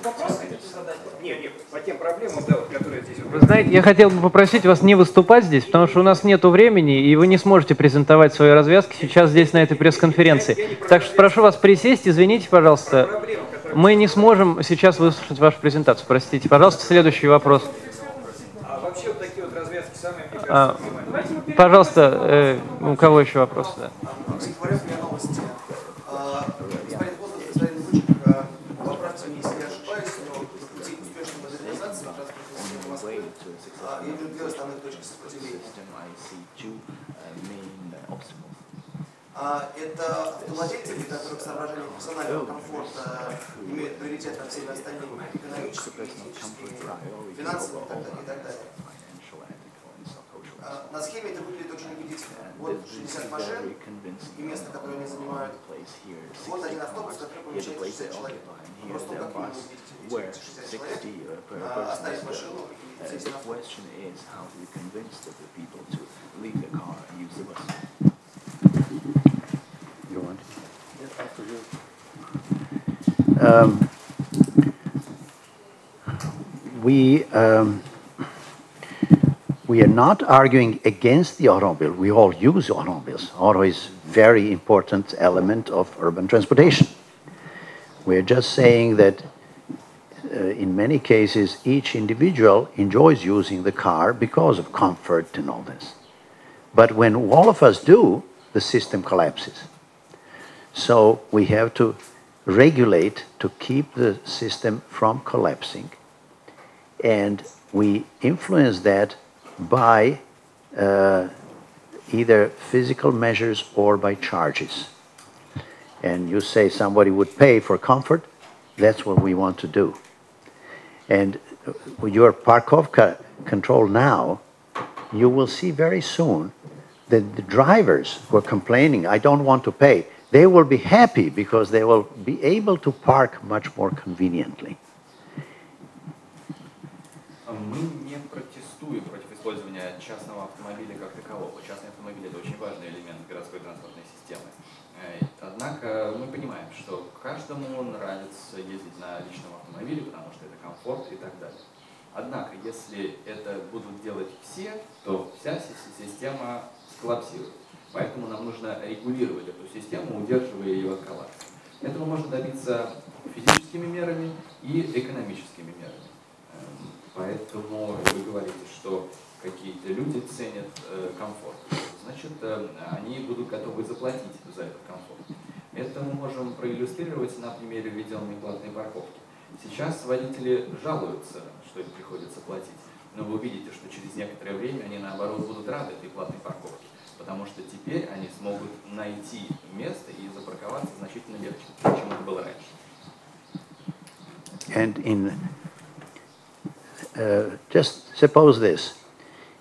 Вопросы хотите задать? Нет, по тем проблемам, да, вот, которые здесь... Вы знаете, я хотел бы попросить вас не выступать здесь, потому что у нас нет времени, и вы не сможете презентовать свои развязки сейчас здесь, на этой пресс-конференции. Так что прошу вас присесть, извините, пожалуйста. Мы не сможем сейчас выслушать вашу презентацию. Простите, пожалуйста, следующий вопрос. А вообще вот такие вот развязки самые, мне кажется, пожалуйста, у кого еще вопрос? Да. Господин Vuchek, поправьте меня, если я ошибаюсь, но в пути к успешной модернизации транспортной системы Москвы идут 2 основных точки сопротивления. Это автовладельцы, для которых соображения персонального комфорта имеют приоритет над всеми остальными экономическими, техническими, финансовыми и так далее. На схеме это выглядит очень убедительно. Вот 60 машин и место, которое они занимают. Вот один автобус, который помещается 60 человек. Просто как вы убедите эти 60 человек оставить машину и сесть на автобус? We are not arguing against the automobile. We all use automobiles. Auto is a very important element of urban transportation. We're just saying that in many cases, each individual enjoys using the car because of comfort and all this. But when all of us do, the system collapses. So we have to regulate to keep the system from collapsing. And we influence that by either physical measures or by charges. And you say somebody would pay for comfort, that's what we want to do. And with your Parkovka control now, you will see very soon that the drivers who are complaining, I don't want to pay, they will be happy because they will be able to park much more conveniently. Мы не протестуем против использования частного автомобиля как такового. Частный автомобиль – это очень важный элемент городской транспортной системы. Однако мы понимаем, что каждому нравится ездить на личном автомобиле, потому что это комфорт и так далее. Однако, если это будут делать все, то вся система сколлапсирует. Поэтому нам нужно регулировать эту систему, удерживая ее от коллапса. Этого можно добиться физическими мерами и экономическими мерами. Поэтому вы говорите, что какие-то люди ценят комфорт. Значит, они будут готовы заплатить за этот комфорт. Это мы можем проиллюстрировать на примере введенной платной парковки. Сейчас водители жалуются, что им приходится платить, но вы увидите, что через некоторое время они, наоборот, будут рады этой платной парковке, потому что теперь они смогут найти место и запарковаться значительно легче, чем это было раньше. And just suppose this.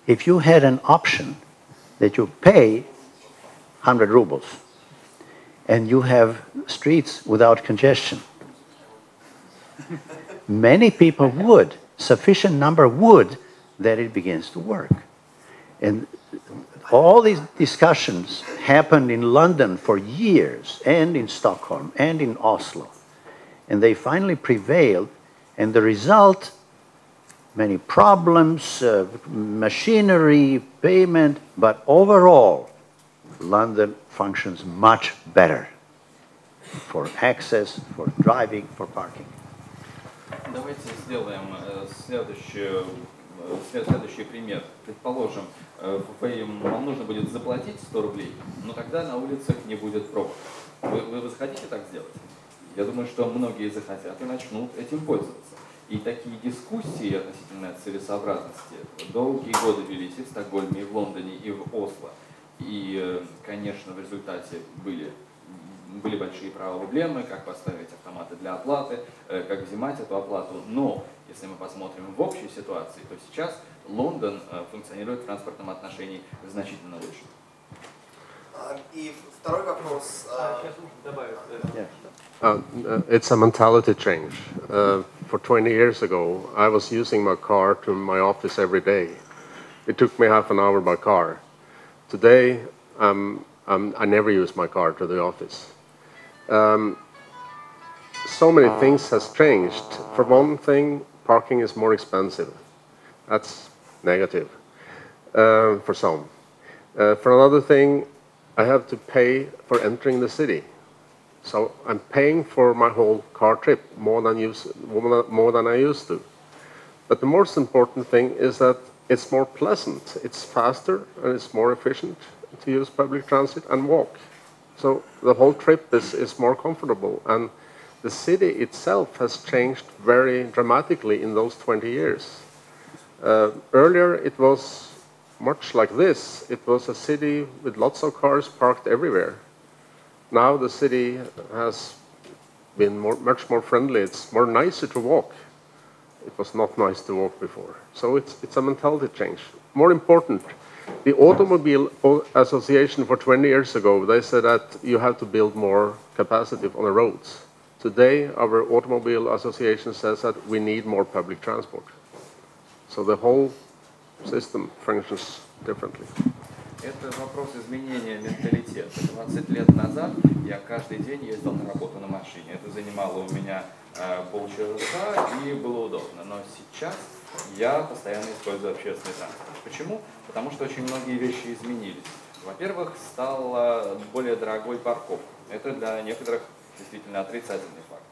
If you had an option that you pay 100 rubles and you have streets without congestion, many people would, sufficient number would, that it begins to work. And all these discussions happened in London for years, and in Stockholm, and in Oslo. And they finally prevailed, and the result, many problems, machinery, payment, but overall, London functions much better for access, for driving, for parking. Давайте сделаем следующий пример. Предположим, вам нужно будет заплатить 100 рублей, но тогда на улицах не будет пробок. Вы захотите так сделать? Я думаю, что многие захотят и начнут этим пользоваться. И такие дискуссии относительно целесообразности долгие годы велись и в Стокгольме, и в Лондоне, и в Осло. И, конечно, в результате были большие проблемы, как поставить автоматы для оплаты, как взимать эту оплату. Но, если мы посмотрим в общей ситуации, то сейчас Лондон функционирует в транспортном отношении значительно лучше. И второй вопрос. It's a mentality change. For 20 years ago, I was using my car to my office every day. It took me half an hour by car. Today, I never use my car to the office. So many things has changed. For one thing, parking is more expensive. That's negative for some. For another thing, I have to pay for entering the city. So I'm paying for my whole car trip more than I used to. But the most important thing is that it's more pleasant, it's faster, and it's more efficient to use public transit and walk. So the whole trip is more comfortable, and the city itself has changed very dramatically in those 20 years. Earlier it was much like this. It was a city with lots of cars parked everywhere. Now the city has been much more friendly. It's more nicer to walk. It was not nice to walk before. So it's a mentality change. More important, the Automobile Association for 20 years ago, they said that you have to build more capacity on the roads. Today, our Automobile Association says that we need more public transport. So the whole system functions differently. Это вопрос изменения менталитета. 20 лет назад я каждый день ездил на работу на машине. Это занимало у меня полчаса и было удобно. Но сейчас я постоянно использую общественный транспорт. Почему? Потому что очень многие вещи изменились. Во-первых, стала более дорогой парковка. Это для некоторых действительно отрицательный факт.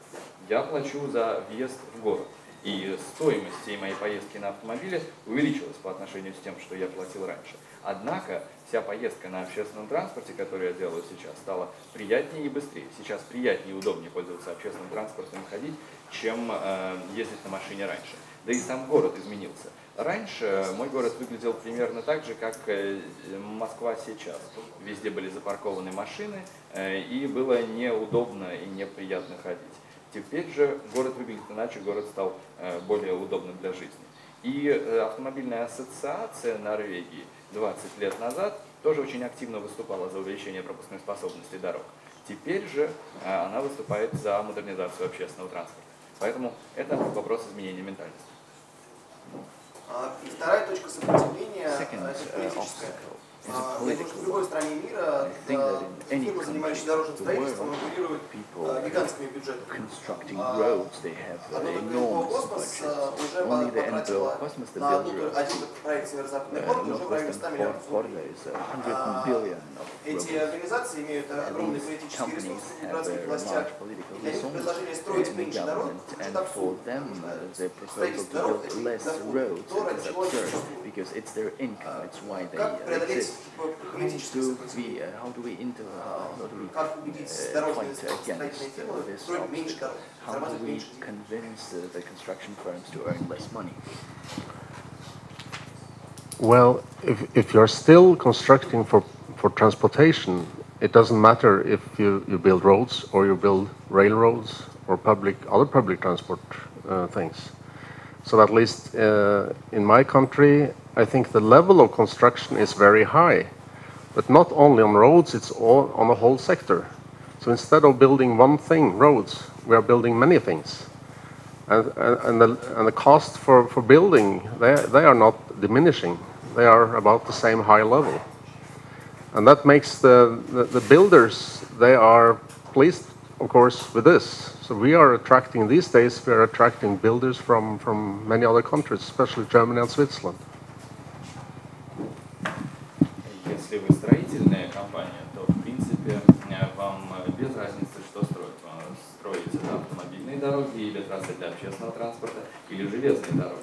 Я плачу за въезд в город. И стоимость всей моей поездки на автомобиле увеличилась по отношению с тем, что я платил раньше. Однако вся поездка на общественном транспорте, которую я делаю сейчас, стала приятнее и быстрее. Сейчас приятнее и удобнее пользоваться общественным транспортом и ходить, чем ездить на машине раньше. Да и сам город изменился. Раньше мой город выглядел примерно так же, как Москва сейчас. Везде были запаркованы машины, и было неудобно и неприятно ходить. Теперь же город выглядит иначе, город стал более удобным для жизни. И автомобильная ассоциация Норвегии 20 лет назад тоже очень активно выступала за увеличение пропускной способности дорог. Теперь же она выступает за модернизацию общественного транспорта. Поэтому это вопрос изменения ментальности. И вторая точка сопротивления – это политическая. В любой стране мира фирмы, занимающиеся дорожным строительством, оперируют гигантскими бюджетами. Одно космос уже потратило на один проект Северо-Западный порт уже в районе 100 миллиардов рублей. Эти организации имеют огромные политические ресурсы в городских властях. Для них предложение строить меньше дорог звучит абсурдно. Строительство дорог – это то, ради чего они существуют. Как преодолеть политическое сопротивление? Как убедить дорожные строительные фирмы строить меньше дорог, зарабатывать меньше денег? Well, if you're still constructing for transportation, it doesn't matter if you build roads or you build railroads or other public transport things. So at least in my country, I think the level of construction is very high, but not only on roads, it's all on the whole sector. So instead of building one thing, roads, we are building many things. And the cost for building, they are not diminishing. They are about the same high level. And that makes the builders, they are pleased, of course, with this. So we are attracting, these days, we are attracting builders from many other countries, especially Germany and Switzerland. Если вы строительная компания, то, в принципе, разницы, что строить. Строить это автомобильные дороги или трассы для общественного транспорта, или железные дороги.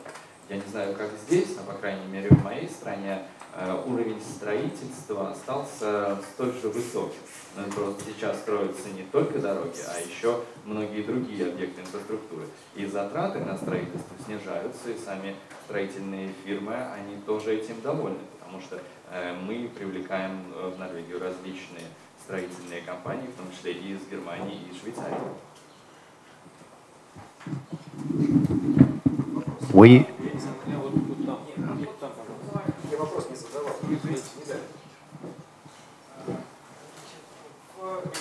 Я не знаю, как здесь, но, по крайней мере, в моей стране уровень строительства остался столь же высоким. Но просто сейчас строятся не только дороги, а еще многие другие объекты инфраструктуры. И затраты на строительство снижаются, и сами строительные фирмы, они тоже этим довольны, потому что мы привлекаем в Норвегию различные строительные компании, в том числе и из Германии, и из Швейцарии. Я вопрос не задавал. В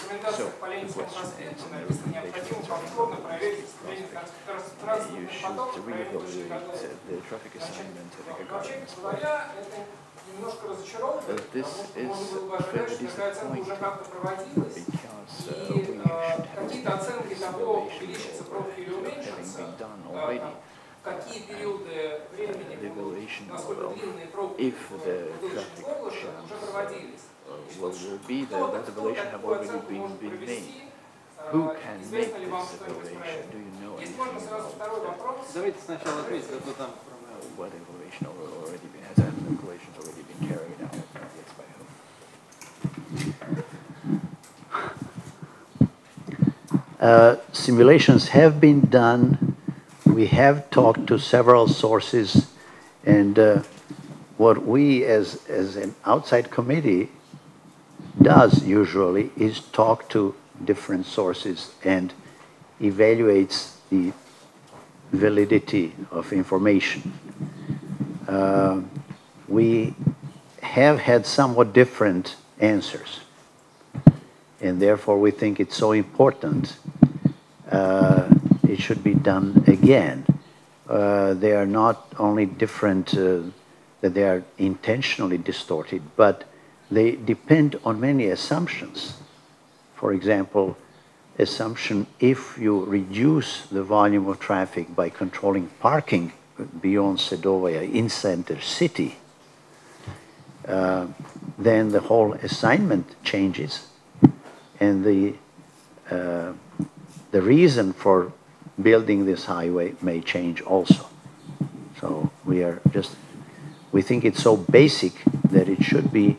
рекомендациях по Ленинскому проспекту написано, необходимо повторно проверить распределение транспортных потоков, проверить точки. Значит, вообще говоря, это немножко разочаровывает, потому что можно было бы ожидать, что такая оценка уже как-то проводилась, и какие-то оценки того, увеличится пробки или уменьшится, в какие периоды времени, насколько длинные пробки в Будущем области уже проводились. Will be the evaluation have already been made. Who can make this evaluation? Do you know anything about Давайте сначала ответить, а то там what evaluation already been, has an evaluation already been carried out? Yes, by whom? Simulations have been done. We have talked to several sources, and what we as an outside committee does usually is talk to different sources and evaluates the validity of information. We have had somewhat different answers, and therefore we think it's so important it should be done again. They are not only different, that they are intentionally distorted, but they depend on many assumptions. For example, assumption if you reduce the volume of traffic by controlling parking beyond Sedovaya in center city, then the whole assignment changes, and the reason for building this highway may change also. So we think it's so basic that it should be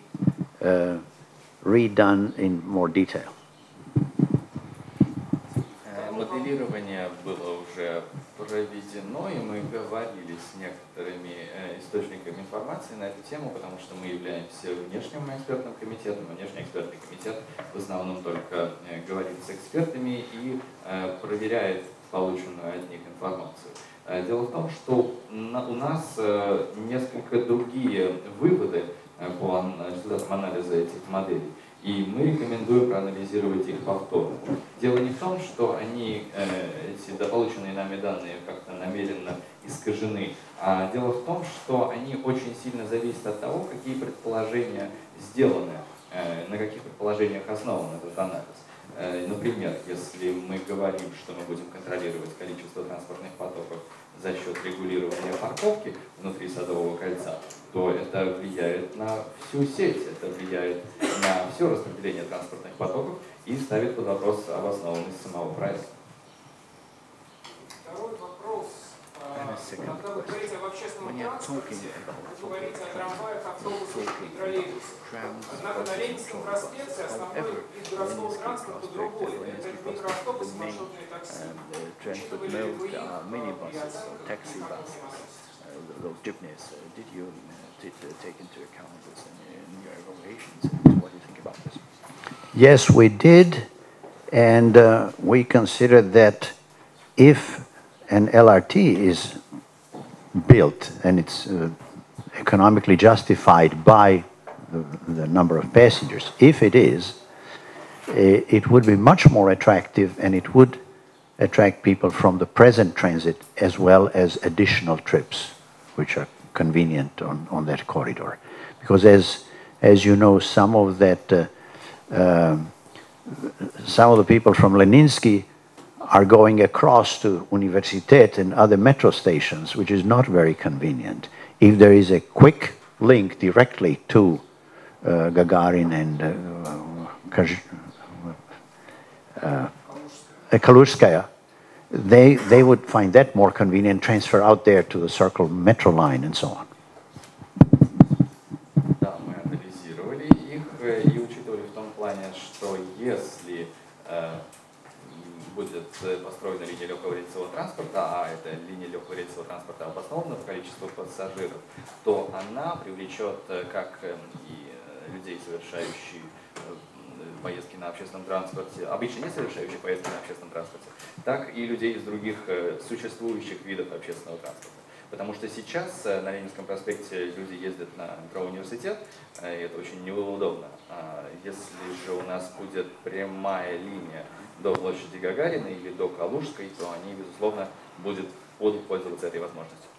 redone in more detail. Моделирование было уже проведено, и мы говорили с некоторыми источниками информации на эту тему, потому что мы являемся внешним экспертным комитетом, а внешний экспертный комитет в основном только говорит с экспертами и проверяет полученную от них информацию. Дело в том, что у нас несколько другие выводы по результатам анализа этих моделей, и мы рекомендуем проанализировать их повторно. Дело не в том, что эти полученные нами данные как-то намеренно искажены, а дело в том, что они очень сильно зависят от того, какие предположения сделаны, на каких предположениях основан этот анализ. Например, если мы говорим, что мы будем контролировать количество транспортных потоков за счет регулирования парковки внутри Садового кольца, то это влияет на всю сеть, это влияет на все распределение транспортных потоков и ставит под вопрос обоснованность самого проекта. Второй вопрос. Когда вы говорите об общественном транспорте, вы говорите о трамваях, автобусах и троллейбусах. Однако на Ленинском проспекте основной вид городского транспорта другой. Это микроавтобусы, маршрутные такси. Учитывали ли вы их при оценке those jeepneys, did you take into account this in your evaluations? And what do you think about this? Yes, we did, and we considered that if an LRT is built and it's economically justified by the number of passengers, if it is, it would be much more attractive, and it would attract people from the present transit as well as additional trips, which are convenient on that corridor. Because as you know, some of the people from Leninsky are going across to Universitet and other metro stations, which is not very convenient. If there is a quick link directly to Gagarin and Kaluzhskaya, they would find that more convenient, transfer out there to the Circle metro line and so on. Да, мы анализировали их и учитывали в том плане, что если будет построена линия легкого рельсового транспорта, а эта линия легкого рельсового транспорта обоснована в количестве пассажиров, то она привлечет как и людей, совершающих поездки на общественном транспорте, обычно не совершающих поездки на общественном транспорте, так и людей из других существующих видов общественного транспорта. Потому что сейчас на Ленинском проспекте люди ездят на метро «Университет», и это очень неудобно. Если же у нас будет прямая линия до площади Гагарина или до Калужской, то они, безусловно, будут пользоваться этой возможностью.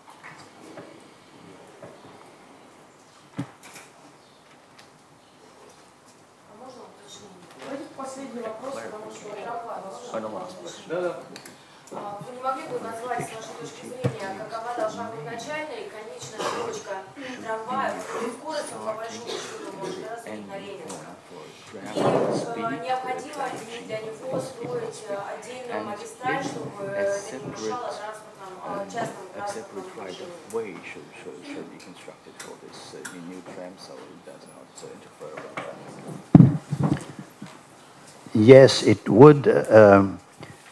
Последний вопрос, потому что Да. Вы не могли бы назвать, с вашей точки зрения, какова должна быть начальная и конечная точка трамвая, в скорости по большому счету может развить на Ленинском? И необходимо ли для него строить отдельную магистраль, чтобы это не мешало частному транспортному движению? Yes, it would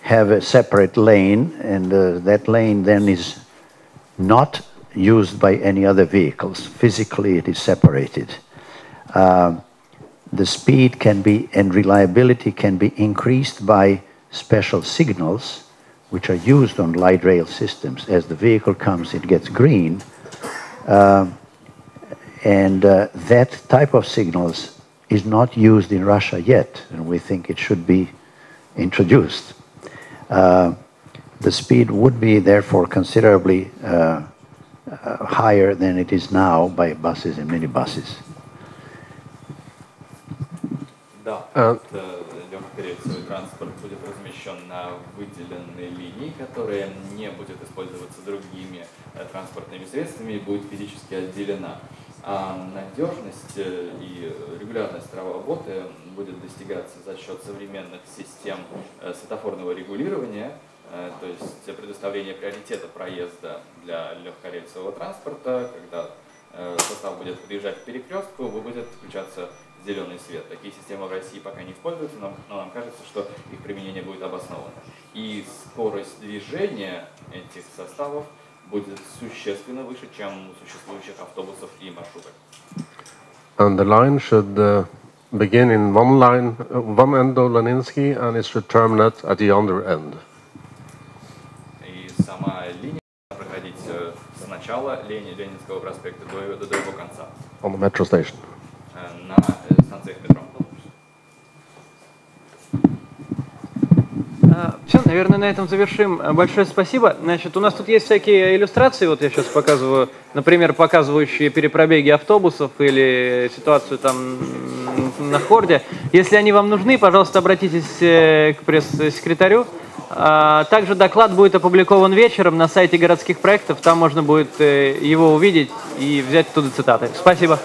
have a separate lane, and that lane then is not used by any other vehicles. Physically, it is separated. The speed can be, and reliability can be increased by special signals, which are used on light rail systems. As the vehicle comes, it gets green, and that type of signals is not used in Russia yet, and we think it should be introduced. The speed would be therefore considerably higher than it is now by buses and minibuses. Да, легкорельсовый транспорт будет размещен на выделенной линии, которая не будет использоваться другими транспортными средствами и будет физически отделена. А надежность и регулярность работы будет достигаться за счет современных систем светофорного регулирования, то есть предоставление приоритета проезда для легкорельсового транспорта. Когда состав будет подъезжать к перекрестку, будет включаться зеленый свет. Такие системы в России пока не используются, но нам кажется, что их применение будет обосновано. И скорость движения этих составов будет существенно выше, чем у существующих автобусов и маршруток. And the line should begin in one end of Leninsky, and it should terminate at the other end. И сама линия будет проходить с начала Ленинского проспекта до его конца. On the metro station. На станциях метро. Все, наверное, на этом завершим. Большое спасибо. Значит, у нас тут есть всякие иллюстрации. Вот я сейчас показываю, например, показывающие перепробеги автобусов или ситуацию там на хорде. Если они вам нужны, пожалуйста, обратитесь к пресс-секретарю. Также доклад будет опубликован вечером на сайте городских проектов. Там можно будет его увидеть и взять оттуда цитаты. Спасибо.